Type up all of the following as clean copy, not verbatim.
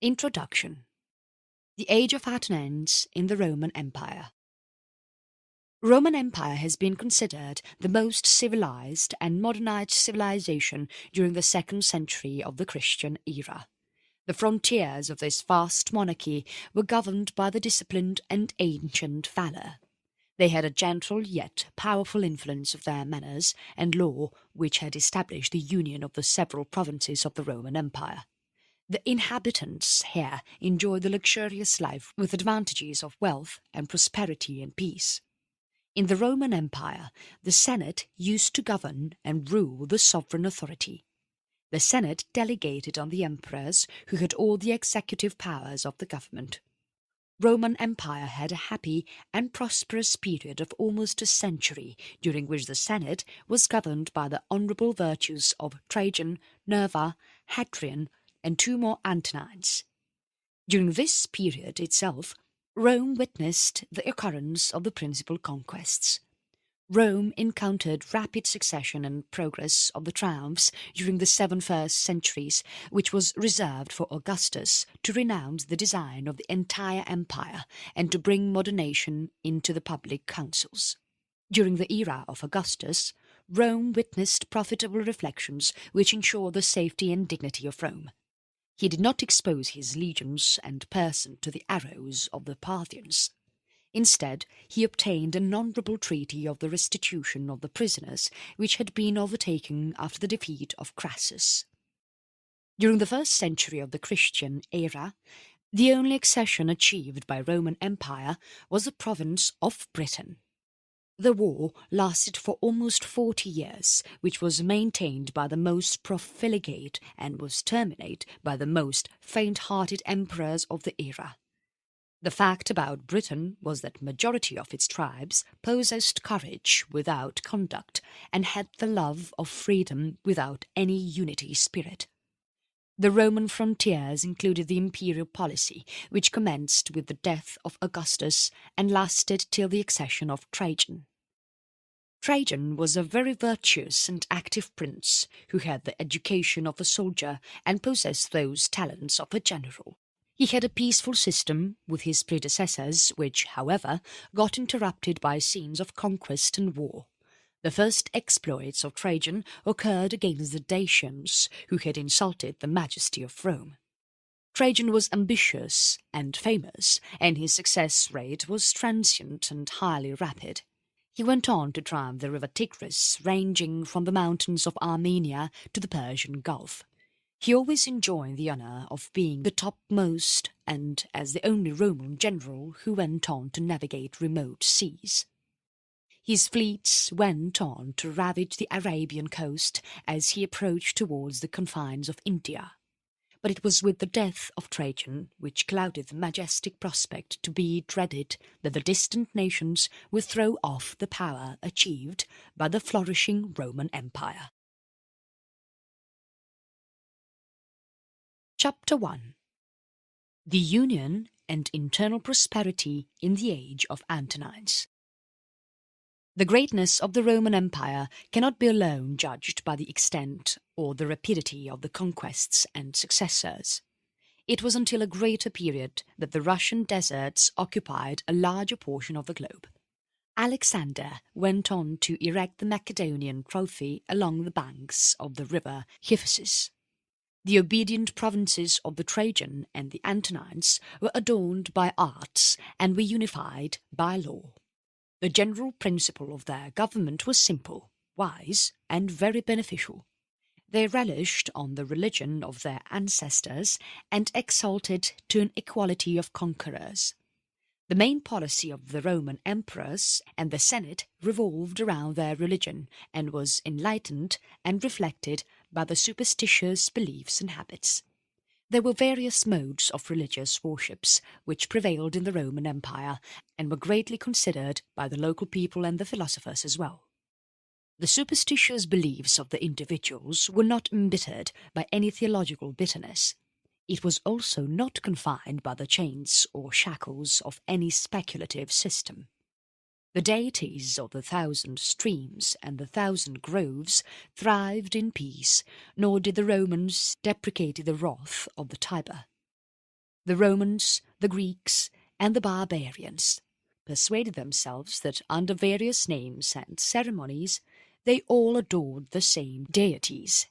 Introduction. The Age of Athens in the Roman Empire. Roman Empire has been considered the most civilized and modernized civilization during the 2nd century of the Christian era. The frontiers of this vast monarchy were governed by the disciplined and ancient valour. They had a gentle yet powerful influence of their manners and law which had established the union of the several provinces of the Roman Empire. The inhabitants here enjoyed the luxurious life with advantages of wealth and prosperity and peace. In the Roman Empire, the Senate used to govern and rule the sovereign authority. The Senate delegated on the emperors, who had all the executive powers of the government. Roman Empire had a happy and prosperous period of almost a century, during which the Senate was governed by the honourable virtues of Trajan, Nerva, Hadrian, and 2 more Antonines. During this period itself, Rome witnessed the occurrence of the principal conquests. Rome encountered rapid succession and progress of the triumphs during the 7 first centuries, which was reserved for Augustus to renounce the design of the entire empire and to bring modernation into the public councils. During the era of Augustus, Rome witnessed profitable reflections which ensured the safety and dignity of Rome. He did not expose his legions and person to the arrows of the Parthians. Instead, he obtained an honourable treaty of the restitution of the prisoners which had been overtaken after the defeat of Crassus. During the 1st century of the Christian era, the only accession achieved by Roman Empire was the province of Britain. The war lasted for almost 40 years, which was maintained by the most profligate and was terminated by the most faint-hearted emperors of the era. The fact about Britain was that majority of its tribes possessed courage without conduct and had the love of freedom without any unity spirit. The Roman frontiers included the imperial policy, which commenced with the death of Augustus and lasted till the accession of Trajan. Trajan was a very virtuous and active prince who had the education of a soldier and possessed those talents of a general. He had a peaceful system with his predecessors which, however, got interrupted by scenes of conquest and war. The first exploits of Trajan occurred against the Dacians, who had insulted the majesty of Rome. Trajan was ambitious and famous, and his success rate was transient and highly rapid. He went on to triumph the river Tigris, ranging from the mountains of Armenia to the Persian Gulf. He always enjoyed the honour of being the topmost and as the only Roman general who went on to navigate remote seas. His fleets went on to ravage the Arabian coast as he approached towards the confines of India. But it was with the death of Trajan, which clouded the majestic prospect to be dreaded, that the distant nations would throw off the power achieved by the flourishing Roman Empire. Chapter 1. The Union and Internal Prosperity in the Age of Antonines. The greatness of the Roman Empire cannot be alone judged by the extent or the rapidity of the conquests and successors. It was until a greater period that the Russian deserts occupied a larger portion of the globe. Alexander went on to erect the Macedonian trophy along the banks of the river Hyphasis. The obedient provinces of the Trajan and the Antonines were adorned by arts and were unified by law. The general principle of their government was simple, wise, and very beneficial. They relished on the religion of their ancestors and exalted to an equality of conquerors. The main policy of the Roman emperors and the Senate revolved around their religion and was enlightened and reflected by the superstitious beliefs and habits. There were various modes of religious worships which prevailed in the Roman Empire and were greatly considered by the local people and the philosophers as well. The superstitious beliefs of the individuals were not embittered by any theological bitterness. It was also not confined by the chains or shackles of any speculative system. The deities of the 1,000 streams and the 1,000 groves thrived in peace, nor did the Romans deprecate the wrath of the Tiber. The Romans, the Greeks, and the barbarians persuaded themselves that under various names and ceremonies they all adored the same deities.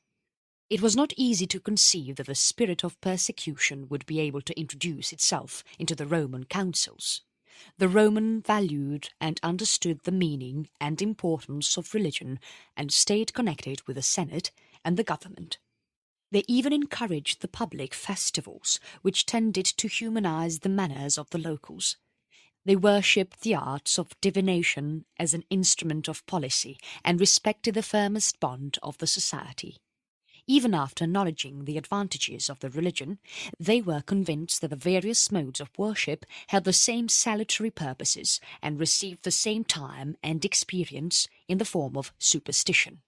It was not easy to conceive that the spirit of persecution would be able to introduce itself into the Roman councils. The Roman valued and understood the meaning and importance of religion and stayed connected with the Senate and the government. They even encouraged the public festivals, which tended to humanize the manners of the locals. They worshipped the arts of divination as an instrument of policy and respected the firmest bond of the society. Even after acknowledging the advantages of the religion, they were convinced that the various modes of worship had the same salutary purposes and received the same time and experience in the form of superstition.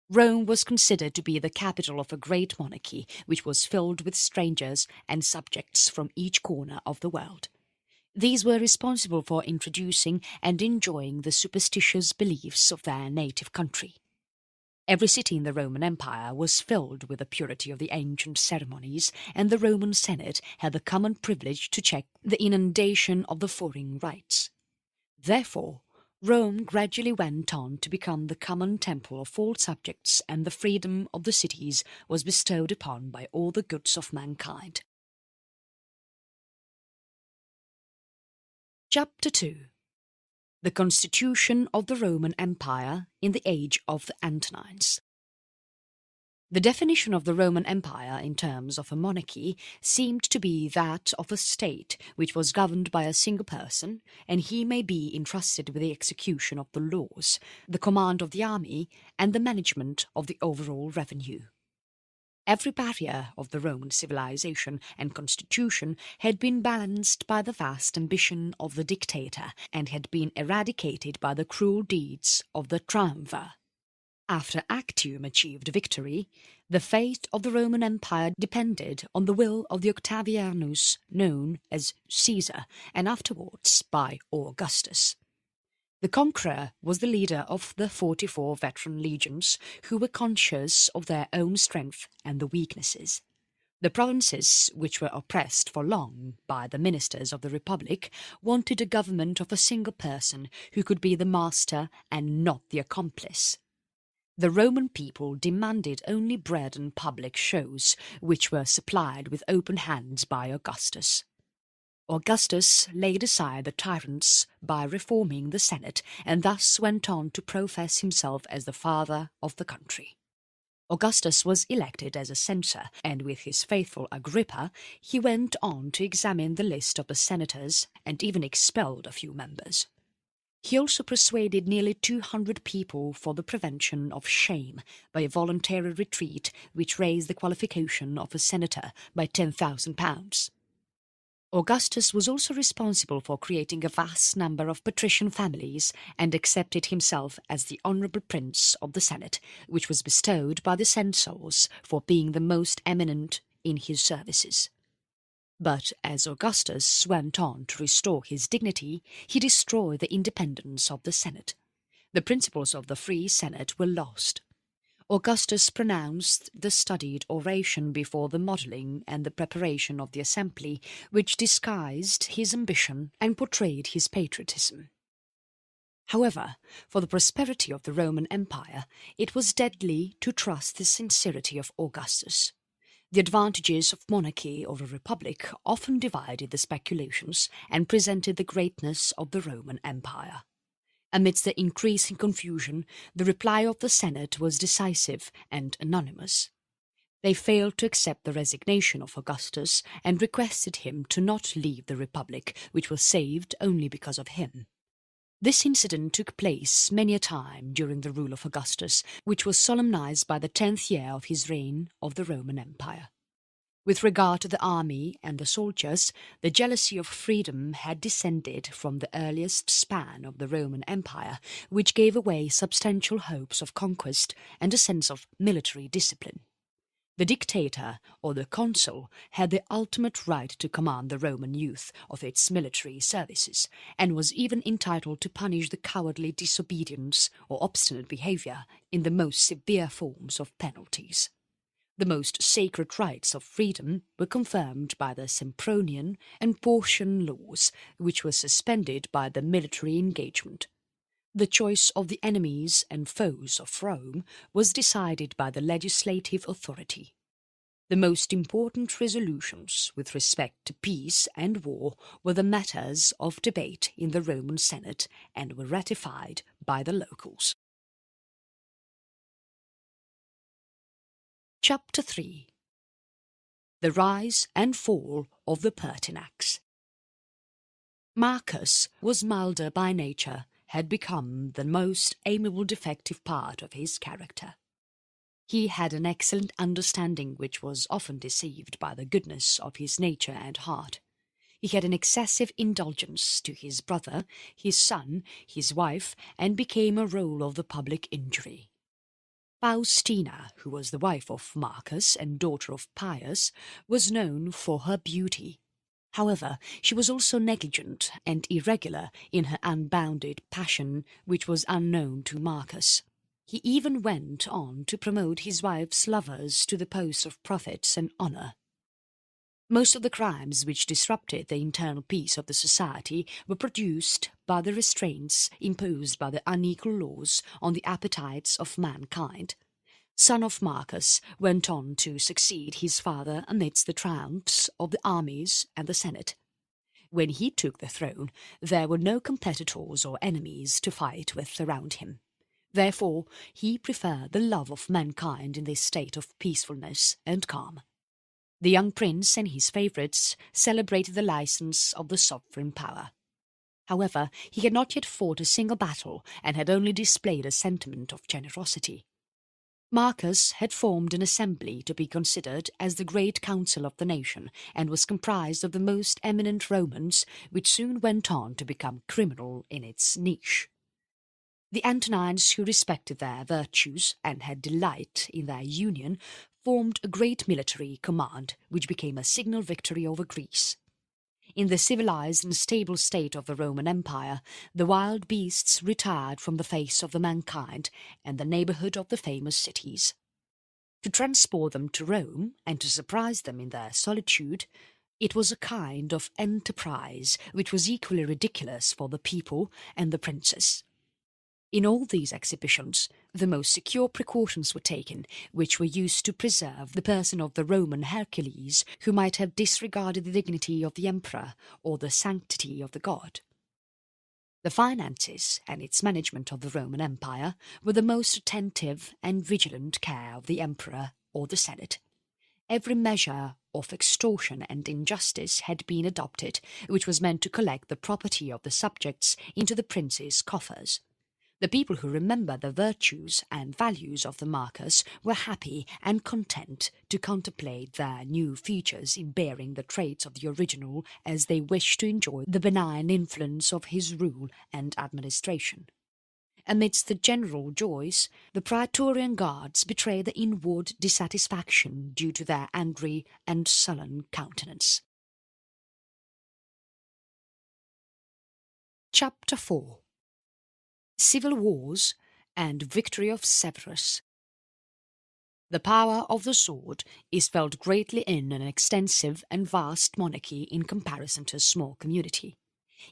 Rome was considered to be the capital of a great monarchy which was filled with strangers and subjects from each corner of the world. These were responsible for introducing and enjoying the superstitious beliefs of their native country. Every city in the Roman Empire was filled with the purity of the ancient ceremonies, and the Roman Senate had the common privilege to check the inundation of the foreign rites. Therefore, Rome gradually went on to become the common temple of all subjects, and the freedom of the cities was bestowed upon by all the goods of mankind. Chapter 2. The Constitution of the Roman Empire in the Age of the Antonines. The definition of the Roman Empire in terms of a monarchy seemed to be that of a state which was governed by a single person, and he may be entrusted with the execution of the laws, the command of the army, and the management of the overall revenue. Every barrier of the Roman civilization and constitution had been balanced by the vast ambition of the dictator and had been eradicated by the cruel deeds of the triumvir. After Actium achieved victory, the fate of the Roman Empire depended on the will of the Octavianus known as Caesar and afterwards by Augustus. The conqueror was the leader of the 44 veteran legions who were conscious of their own strength and the weaknesses. The provinces, which were oppressed for long by the ministers of the Republic, wanted a government of a single person who could be the master and not the accomplice. The Roman people demanded only bread and public shows, which were supplied with open hands by Augustus. Augustus laid aside the tyrants by reforming the Senate and thus went on to profess himself as the father of the country. Augustus was elected as a censor, and with his faithful Agrippa he went on to examine the list of the senators and even expelled a few members. He also persuaded nearly 200 people for the prevention of shame by a voluntary retreat which raised the qualification of a senator by £10,000. Augustus was also responsible for creating a vast number of patrician families and accepted himself as the honourable prince of the Senate, which was bestowed by the censors for being the most eminent in his services. But as Augustus went on to restore his dignity, he destroyed the independence of the Senate. The principles of the free Senate were lost. Augustus pronounced the studied oration before the modelling and the preparation of the assembly, which disguised his ambition and portrayed his patriotism. However, for the prosperity of the Roman Empire, it was deadly to trust the sincerity of Augustus. The advantages of monarchy or a republic often divided the speculations and presented the greatness of the Roman Empire. Amidst the increasing confusion, the reply of the Senate was decisive and anonymous. They failed to accept the resignation of Augustus and requested him to not leave the Republic, which was saved only because of him. This incident took place many a time during the rule of Augustus, which was solemnized by the 10th year of his reign of the Roman Empire. With regard to the army and the soldiers, the jealousy of freedom had descended from the earliest span of the Roman Empire, which gave away substantial hopes of conquest and a sense of military discipline. The dictator or the consul had the ultimate right to command the Roman youth of its military services, and was even entitled to punish the cowardly disobedience or obstinate behaviour in the most severe forms of penalties. The most sacred rights of freedom were confirmed by the Sempronian and Porcian laws, which were suspended by the military engagement. The choice of the enemies and foes of Rome was decided by the legislative authority. The most important resolutions with respect to peace and war were the matters of debate in the Roman Senate and were ratified by the locals. Chapter 3. The Rise and Fall of the Pertinax. Marcus was milder by nature, had become the most amiable defective part of his character. He had an excellent understanding which was often deceived by the goodness of his nature and heart. He had an excessive indulgence to his brother, his son, his wife, and became a role of the public injury. Faustina, who was the wife of Marcus and daughter of Pius, was known for her beauty. However, she was also negligent and irregular in her unbounded passion, which was unknown to Marcus. He even went on to promote his wife's lovers to the post of profits and honour. Most of the crimes which disrupted the internal peace of the society were produced by the restraints imposed by the unequal laws on the appetites of mankind. Son of Marcus went on to succeed his father amidst the triumphs of the armies and the Senate. When he took the throne, there were no competitors or enemies to fight with around him. Therefore, he preferred the love of mankind in this state of peacefulness and calm. The young prince and his favourites celebrated the licence of the sovereign power. However, he had not yet fought a single battle and had only displayed a sentiment of generosity. Marcus had formed an assembly to be considered as the great council of the nation and was comprised of the most eminent Romans, which soon went on to become criminal in its niche. The Antonines, who respected their virtues and had delight in their union, formed a great military command which became a signal victory over Greece. In the civilized and stable state of the Roman Empire, the wild beasts retired from the face of the mankind and the neighbourhood of the famous cities. To transport them to Rome and to surprise them in their solitude, it was a kind of enterprise which was equally ridiculous for the people and the princes. In all these exhibitions, the most secure precautions were taken, which were used to preserve the person of the Roman Hercules, who might have disregarded the dignity of the emperor or the sanctity of the god. The finances and its management of the Roman Empire were the most attentive and vigilant care of the emperor or the Senate. Every measure of extortion and injustice had been adopted, which was meant to collect the property of the subjects into the prince's coffers. The people who remember the virtues and values of the Marcus were happy and content to contemplate their new features in bearing the traits of the original as they wished to enjoy the benign influence of his rule and administration. Amidst the general joys, the Praetorian Guards betrayed the inward dissatisfaction due to their angry and sullen countenance. Chapter 4. Civil Wars and Victory of Severus. The power of the sword is felt greatly in an extensive and vast monarchy in comparison to a small community.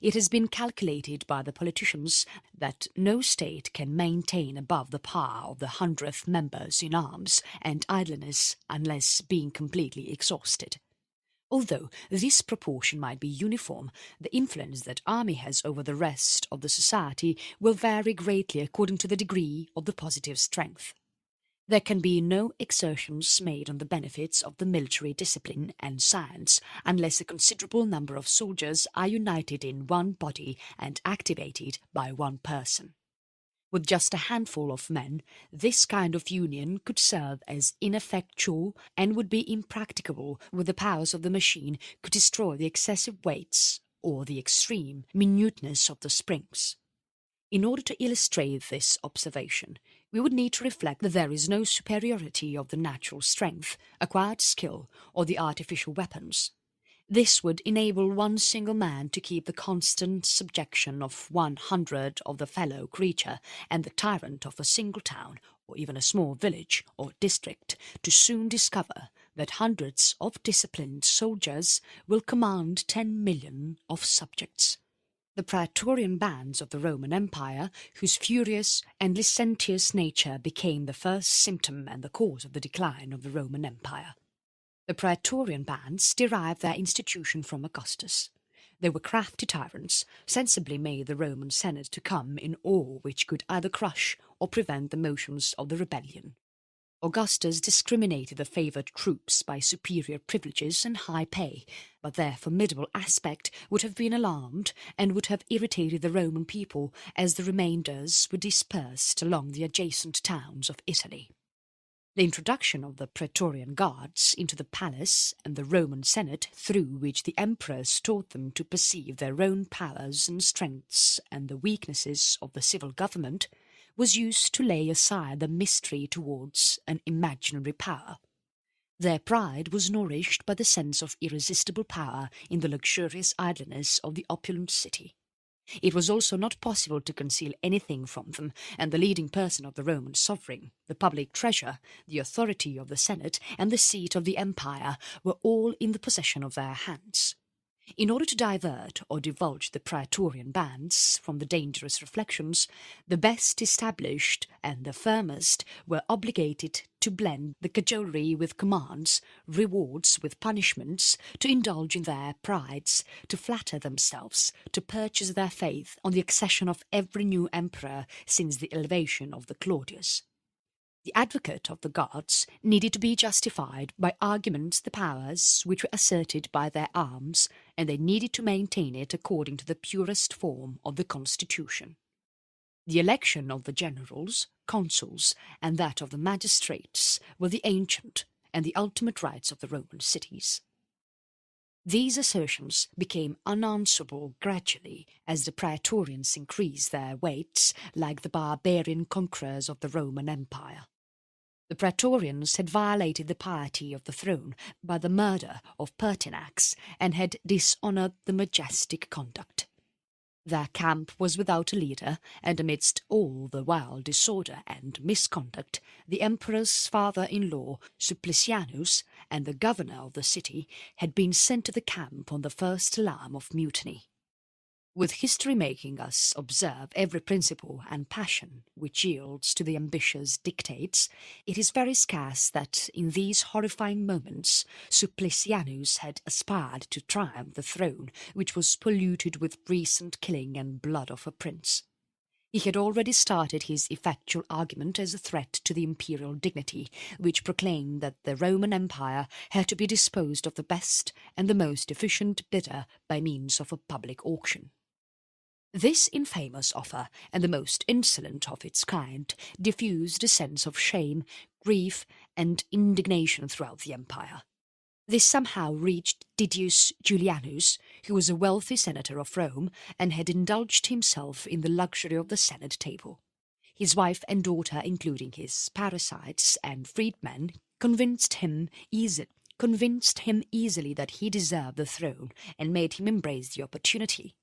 It has been calculated by the politicians that no state can maintain above the power of the 100th members in arms and idleness unless being completely exhausted. Although this proportion might be uniform, the influence that army has over the rest of the society will vary greatly according to the degree of the positive strength. There can be no exertions made on the benefits of the military discipline and science unless a considerable number of soldiers are united in one body and activated by one person. With just a handful of men, this kind of union could serve as ineffectual and would be impracticable where the powers of the machine could destroy the excessive weights or the extreme minuteness of the springs. In order to illustrate this observation, we would need to reflect that there is no superiority of the natural strength, acquired skill, or the artificial weapons. This would enable one single man to keep the constant subjection of 100 of the fellow creature and the tyrant of a single town or even a small village or district, to soon discover that hundreds of disciplined soldiers will command 10 million of subjects. The praetorian bands of the Roman Empire, whose furious and licentious nature became the first symptom and the cause of the decline of the Roman Empire. The praetorian bands derived their institution from Augustus. They were crafty tyrants, sensibly made the Roman Senate to come in awe which could either crush or prevent the motions of the rebellion. Augustus discriminated the favoured troops by superior privileges and high pay, but their formidable aspect would have been alarmed and would have irritated the Roman people as the remainders were dispersed along the adjacent towns of Italy. The introduction of the Praetorian Guards into the palace and the Roman Senate, through which the emperors taught them to perceive their own powers and strengths and the weaknesses of the civil government, was used to lay aside the mystery towards an imaginary power. Their pride was nourished by the sense of irresistible power in the luxurious idleness of the opulent city. It was also not possible to conceal anything from them, and the leading person of the Roman sovereign, the public treasure, the authority of the Senate, and the seat of the empire were all in the possession of their hands. In order to divert or divulge the praetorian bands from the dangerous reflections, the best established and the firmest were obligated to blend the cajolery with commands, rewards with punishments, to indulge in their prides, to flatter themselves, to purchase their faith on the accession of every new emperor since the elevation of the Claudius. The advocate of the gods needed to be justified by arguments the powers which were asserted by their arms, and they needed to maintain it according to the purest form of the constitution. The election of the generals, consuls, and that of the magistrates were the ancient and the ultimate rights of the Roman cities. These assertions became unanswerable gradually as the praetorians increased their weights like the barbarian conquerors of the Roman Empire. The praetorians had violated the piety of the throne by the murder of Pertinax and had dishonoured the majestic conduct. Their camp was without a leader, and amidst all the wild disorder and misconduct, the emperor's father-in-law, Supplicianus, and the governor of the city had been sent to the camp on the first alarm of mutiny. With history making us observe every principle and passion which yields to the ambitious dictates, it is very scarce that in these horrifying moments Supplicianus had aspired to triumph the throne which was polluted with recent killing and blood of a prince. He had already started his effectual argument as a threat to the imperial dignity, which proclaimed that the Roman Empire had to be disposed of the best and the most efficient bidder by means of a public auction. This infamous offer, and the most insolent of its kind, diffused a sense of shame, grief, and indignation throughout the empire. This somehow reached Didius Julianus, who was a wealthy senator of Rome, and had indulged himself in the luxury of the Senate table. His wife and daughter, including his parasites and freedmen, convinced him easily that he deserved the throne, and made him embrace the opportunity.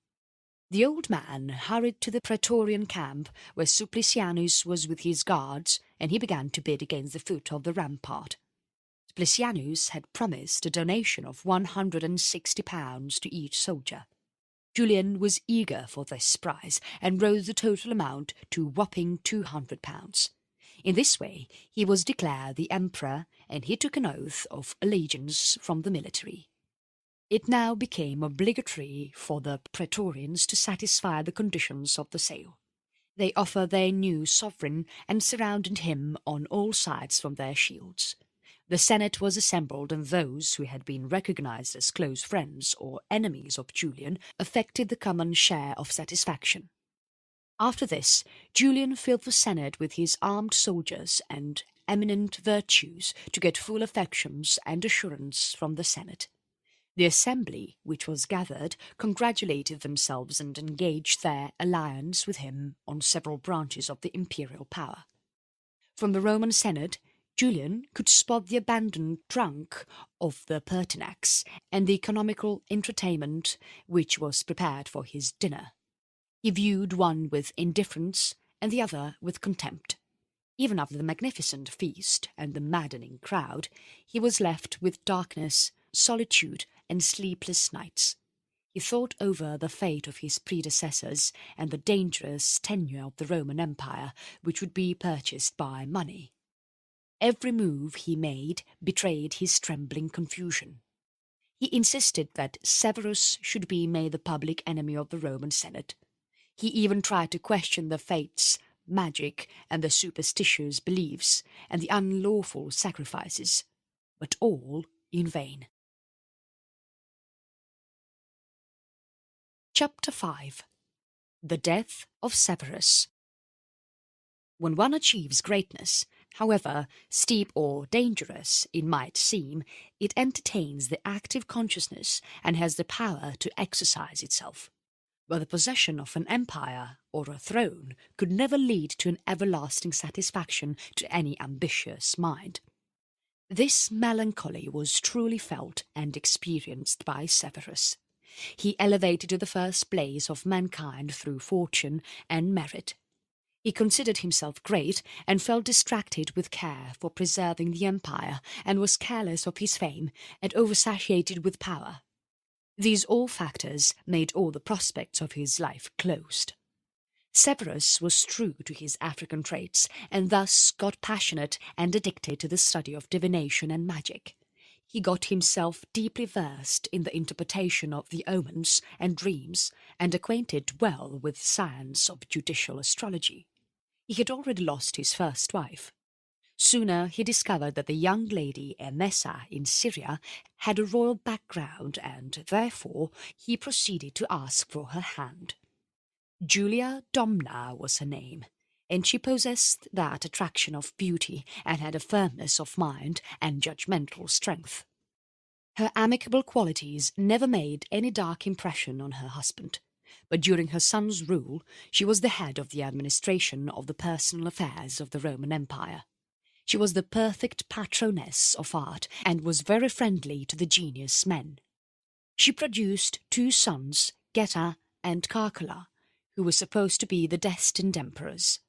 The old man hurried to the praetorian camp where Supplicianus was with his guards, and he began to bid against the foot of the rampart. Supplicianus had promised a donation of £160 to each soldier. Julian was eager for this prize, and rose the total amount to whopping £200. In this way he was declared the emperor, and he took an oath of allegiance from the military. It now became obligatory for the praetorians to satisfy the conditions of the sale. They offered their new sovereign and surrounded him on all sides from their shields. The Senate was assembled, and those who had been recognized as close friends or enemies of Julian affected the common share of satisfaction. After this, Julian filled the Senate with his armed soldiers and eminent virtues to get full affections and assurance from the Senate. The assembly, which was gathered, congratulated themselves and engaged their alliance with him on several branches of the imperial power. From the Roman Senate, Julian could spot the abandoned trunk of the Pertinax and the economical entertainment which was prepared for his dinner. He viewed one with indifference and the other with contempt. Even after the magnificent feast and the maddening crowd, he was left with darkness, solitude, and sleepless nights. He thought over the fate of his predecessors and the dangerous tenure of the Roman Empire, which would be purchased by money. Every move he made betrayed his trembling confusion. He insisted that Severus should be made the public enemy of the Roman Senate. He even tried to question the fates, magic, and the superstitious beliefs, and the unlawful sacrifices, but all in vain. Chapter 5. The Death of Severus. When one achieves greatness, however steep or dangerous it might seem, it entertains the active consciousness and has the power to exercise itself. But the possession of an empire or a throne could never lead to an everlasting satisfaction to any ambitious mind. This melancholy was truly felt and experienced by Severus. He elevated to the first place of mankind through fortune and merit. He considered himself great and felt distracted with care for preserving the empire, and was careless of his fame and oversatiated with power. These all factors made all the prospects of his life closed. Severus was true to his African traits, and thus got passionate and addicted to the study of divination and magic. He got himself deeply versed in the interpretation of the omens and dreams, and acquainted well with the science of judicial astrology. He had already lost his first wife. Sooner he discovered that the young lady Emesa in Syria had a royal background, and therefore he proceeded to ask for her hand. Julia Domna was her name, and she possessed that attraction of beauty and had a firmness of mind and judgmental strength. Her amicable qualities never made any dark impression on her husband, but during her son's rule she was the head of the administration of the personal affairs of the Roman Empire. She was the perfect patroness of art and was very friendly to the genius men. She produced 2 sons, Geta and Caracalla, who were supposed to be the destined emperors.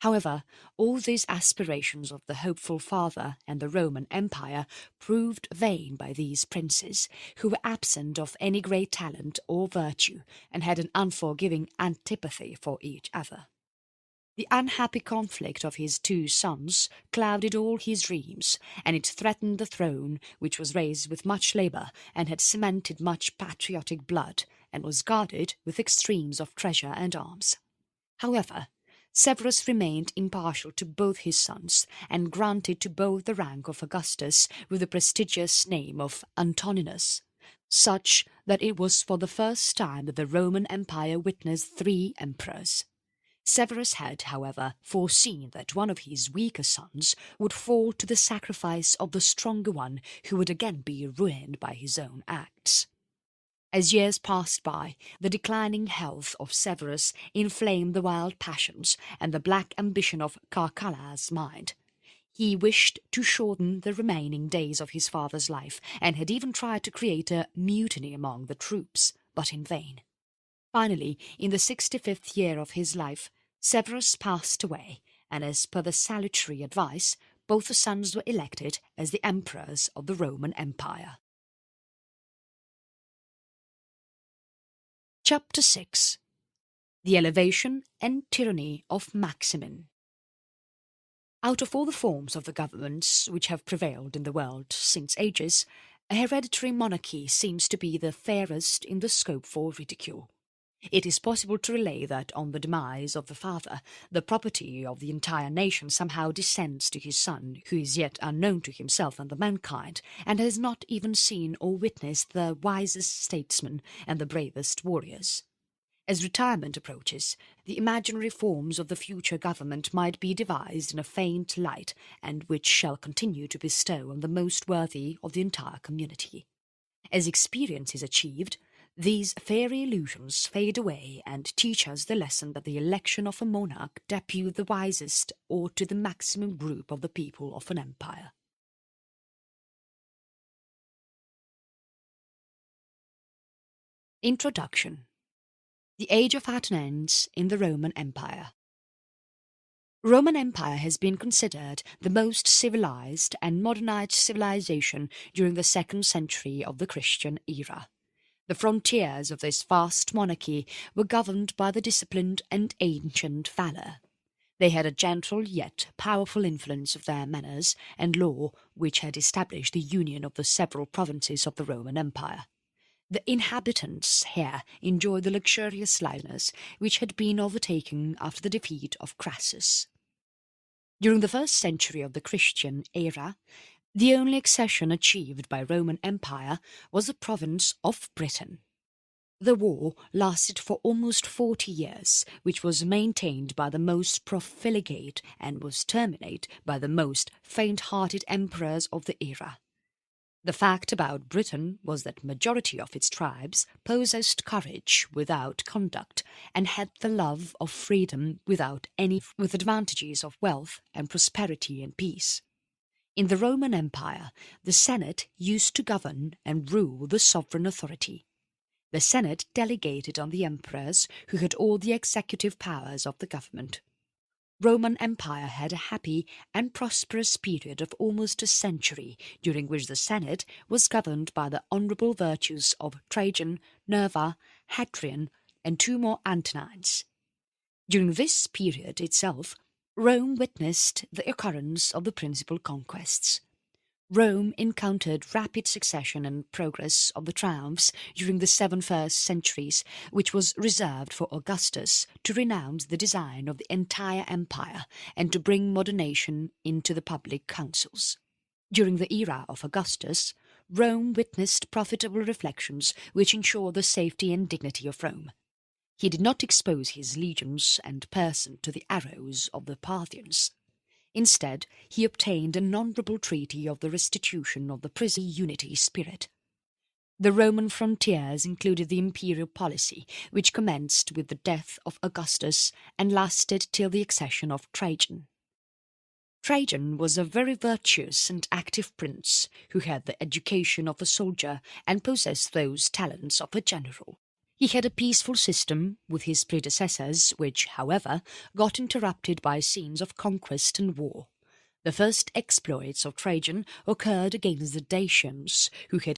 However, all these aspirations of the hopeful father and the Roman Empire proved vain by these princes, who were absent of any great talent or virtue and had an unforgiving antipathy for each other. The unhappy conflict of his 2 sons clouded all his dreams, and it threatened the throne, which was raised with much labour and had cemented much patriotic blood, and was guarded with extremes of treasure and arms. However, Severus remained impartial to both his sons, and granted to both the rank of Augustus with the prestigious name of Antoninus, such that it was for the first time that the Roman Empire witnessed 3 emperors. Severus had, however, foreseen that one of his weaker sons would fall to the sacrifice of the stronger one, who would again be ruined by his own acts. As years passed by, the declining health of Severus inflamed the wild passions and the black ambition of Caracalla's mind. He wished to shorten the remaining days of his father's life, and had even tried to create a mutiny among the troops, but in vain. Finally, in the 65th year of his life, Severus passed away, and as per the salutary advice, both the sons were elected as the emperors of the Roman Empire. Chapter 6. The Elevation and Tyranny of Maximin. Out of all the forms of the governments which have prevailed in the world since ages, a hereditary monarchy seems to be the fairest in the scope for ridicule. It is possible to relate that on the demise of the father, the property of the entire nation somehow descends to his son, who is yet unknown to himself and the mankind, and has not even seen or witnessed the wisest statesmen and the bravest warriors. As retirement approaches, the imaginary forms of the future government might be devised in a faint light, and which shall continue to bestow on the most worthy of the entire community. As experience is achieved, these fairy illusions fade away and teach us the lesson that the election of a monarch depute the wisest or to the maximum group of the people of an empire. Introduction. The Age of Athens in the Roman Empire. Roman Empire has been considered the most civilized and modernized civilization during the 2nd century of the Christian era. The frontiers of this vast monarchy were governed by the disciplined and ancient valour. They had a gentle yet powerful influence of their manners and law which had established the union of the several provinces of the Roman Empire. The inhabitants here enjoyed the luxurious liveliness which had been overtaken after the defeat of Crassus. During the 1st century of the Christian era, the only accession achieved by Roman Empire was the province of Britain. The war lasted for almost 40 years, which was maintained by the most profligate and was terminated by the most faint-hearted emperors of the era. The fact about Britain was that majority of its tribes possessed courage without conduct and had the love of freedom without any with advantages of wealth and prosperity and peace. In the Roman Empire, the Senate used to govern and rule the sovereign authority. The Senate delegated on the emperors, who had all the executive powers of the government. Roman Empire had a happy and prosperous period of almost a century, during which the Senate was governed by the honourable virtues of Trajan, Nerva, Hadrian, and 2 more Antonines. During this period itself, Rome witnessed the occurrence of the principal conquests. Rome encountered rapid succession and progress of the triumphs during the 7 first centuries, which was reserved for Augustus to renounce the design of the entire empire and to bring moderation into the public councils. During the era of Augustus, Rome witnessed profitable reflections which ensured the safety and dignity of Rome. He did not expose his legions and person to the arrows of the Parthians. Instead, he obtained an honourable treaty of the restitution of the princely unity spirit. The Roman frontiers included the imperial policy, which commenced with the death of Augustus and lasted till the accession of Trajan. Trajan was a very virtuous and active prince, who had the education of a soldier and possessed those talents of a general. He had a peaceful system with his predecessors, which, however, got interrupted by scenes of conquest and war. The first exploits of Trajan occurred against the Dacians, who had